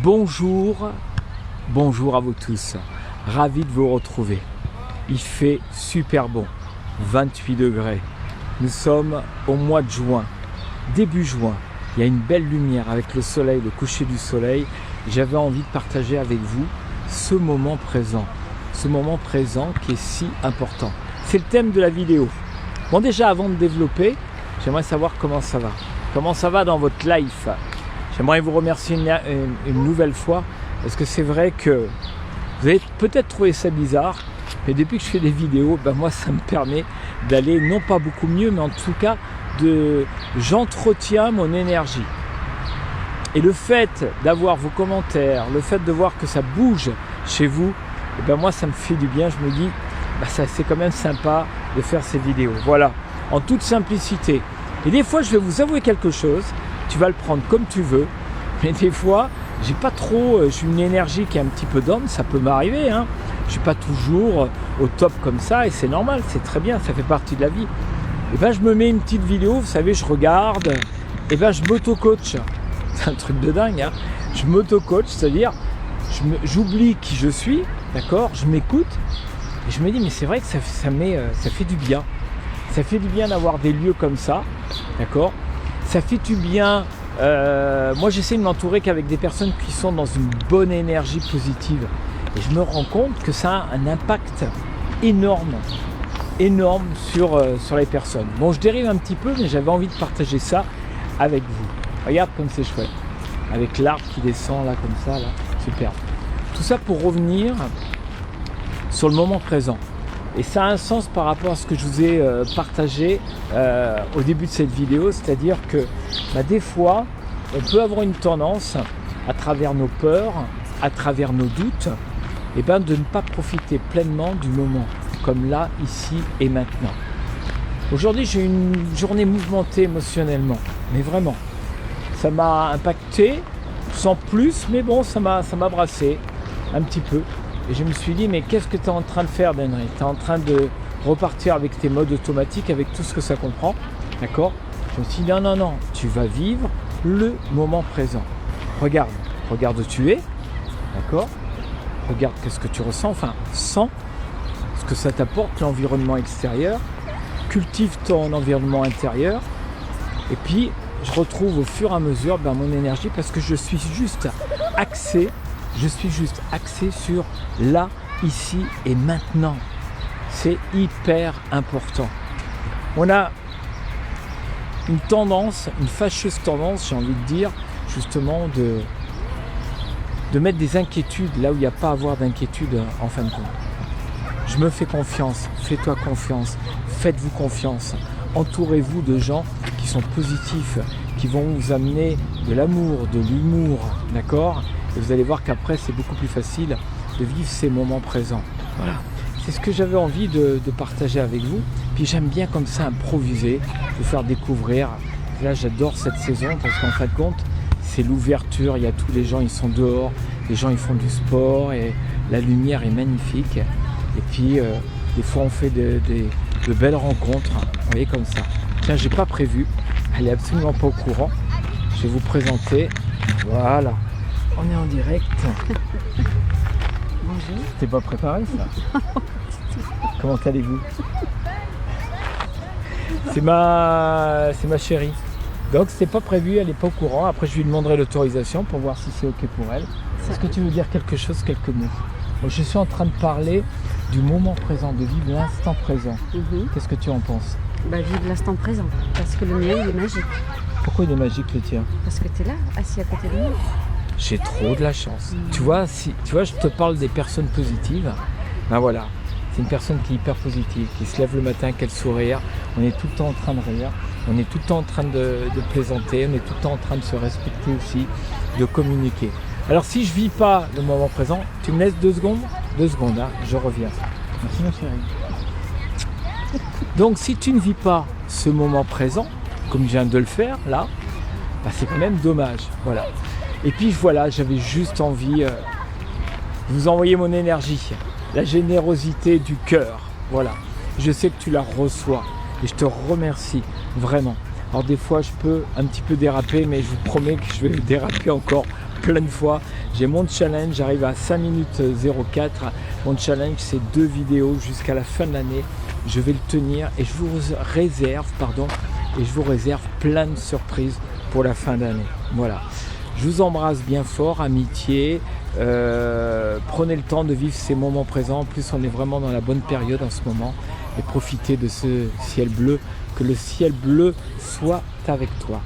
Bonjour, bonjour à vous tous, ravi de vous retrouver. Il fait super bon, 28 degrés. Nous sommes au mois de juin, début juin. Il y a une belle lumière avec le soleil, le coucher du soleil. J'avais envie de partager avec vous ce moment présent qui est si important. C'est le thème de la vidéo. Bon, déjà avant de développer, j'aimerais savoir comment ça va. Comment ça va dans votre life? J'aimerais vous remercier une nouvelle fois, parce que c'est vrai que vous avez peut-être trouvé ça bizarre, mais depuis que je fais des vidéos, moi ça me permet d'aller, non pas beaucoup mieux, mais en tout cas, j'entretiens mon énergie. Et le fait d'avoir vos commentaires, le fait de voir que ça bouge chez vous, moi ça me fait du bien. Je me dis, c'est quand même sympa de faire ces vidéos. Voilà, en toute simplicité. Et des fois je vais vous avouer quelque chose, tu vas le prendre comme tu veux, mais des fois j'ai une énergie qui est un petit peu down, ça peut m'arriver, hein. Je suis pas toujours au top comme ça, et c'est normal, c'est très bien, ça fait partie de la vie. Et je me mets une petite vidéo, vous savez, je regarde, et je m'auto-coach. C'est un truc de dingue, hein. Je m'auto-coach, c'est-à-dire j'oublie qui je suis, d'accord, je m'écoute, et je me dis, mais c'est vrai que ça fait du bien. Ça fait du bien d'avoir des lieux comme ça, d'accord. Ça fait du bien. Moi, j'essaie de m'entourer qu'avec des personnes qui sont dans une bonne énergie positive. Et je me rends compte que ça a un impact énorme sur les personnes. Bon, je dérive un petit peu, mais j'avais envie de partager ça avec vous. Regarde comme c'est chouette. Avec l'arbre qui descend là, comme ça, là. Super. Tout ça pour revenir sur le moment présent. Et ça a un sens par rapport à ce que je vous ai partagé au début de cette vidéo, c'est-à-dire que des fois, on peut avoir une tendance, à travers nos peurs, à travers nos doutes, de ne pas profiter pleinement du moment, comme là, ici et maintenant. Aujourd'hui, j'ai une journée mouvementée émotionnellement, mais vraiment. Ça m'a impacté, sans plus, mais bon, ça m'a brassé un petit peu. Et je me suis dit, mais qu'est-ce que tu es en train de faire, Denry? Tu es en train de repartir avec tes modes automatiques, avec tout ce que ça comprend, d'accord? Je me suis dit, non, tu vas vivre le moment présent. Regarde où tu es, d'accord? Regarde qu'est-ce que tu ressens, sens ce que ça t'apporte, l'environnement extérieur. Cultive ton environnement intérieur. Et puis, je retrouve au fur et à mesure mon énergie, parce que je suis juste axé sur là, ici et maintenant. C'est hyper important. On a une fâcheuse tendance, j'ai envie de dire, justement, de mettre des inquiétudes là où il n'y a pas à avoir d'inquiétude en fin de compte. Je me fais confiance, fais-toi confiance, faites-vous confiance. Entourez-vous de gens qui sont positifs, qui vont vous amener de l'amour, de l'humour, d'accord ? Et vous allez voir qu'après, c'est beaucoup plus facile de vivre ces moments présents. Voilà. C'est ce que j'avais envie de partager avec vous. Puis j'aime bien comme ça improviser, vous faire découvrir. Là, j'adore cette saison parce qu'en fin de compte, c'est l'ouverture. Il y a tous les gens, ils sont dehors. Les gens, ils font du sport et la lumière est magnifique. Et puis, des fois, on fait de belles rencontres. Vous voyez, comme ça. Tiens, j'ai pas prévu. Elle est absolument pas au courant. Je vais vous présenter. Voilà. On est en direct. Bonjour. T'es pas préparé, ça? Comment allez-vous? C'est ma chérie. Donc c'est pas prévu, elle est pas au courant. Après je lui demanderai l'autorisation pour voir si c'est ok pour elle. Est-ce que tu veux dire quelque chose, quelques mots? Moi, je suis en train de parler du moment présent, de vivre l'instant présent. Qu'est-ce que tu en penses? Vivre l'instant présent, parce que le mien il est magique. Pourquoi il est magique, le tien? Parce que tu es là, assis à côté de moi. J'ai trop de la chance. Tu vois, je te parle des personnes positives. Voilà, c'est une personne qui est hyper positive, qui se lève le matin, qui a le sourire. On est tout le temps en train de rire, on est tout le temps en train de plaisanter, on est tout le temps en train de se respecter aussi, de communiquer. Alors si je vis pas le moment présent, tu me laisses 2 secondes? 2 secondes, hein, je reviens. Merci ma chérie. Donc si tu ne vis pas ce moment présent, comme je viens de le faire là, c'est quand même dommage. Voilà. Et puis voilà, j'avais juste envie de vous envoyer mon énergie, la générosité du cœur. Voilà. Je sais que tu la reçois et je te remercie vraiment. Alors des fois je peux un petit peu déraper, mais je vous promets que je vais déraper encore plein de fois. J'ai mon challenge, j'arrive à 5 minutes 04. Mon challenge, c'est 2 vidéos jusqu'à la fin de l'année. Je vais le tenir et je vous réserve, plein de surprises pour la fin d'année. Voilà. Je vous embrasse bien fort, amitié. Prenez le temps de vivre ces moments présents. En plus, on est vraiment dans la bonne période en ce moment. Et profitez de ce ciel bleu. Que le ciel bleu soit avec toi.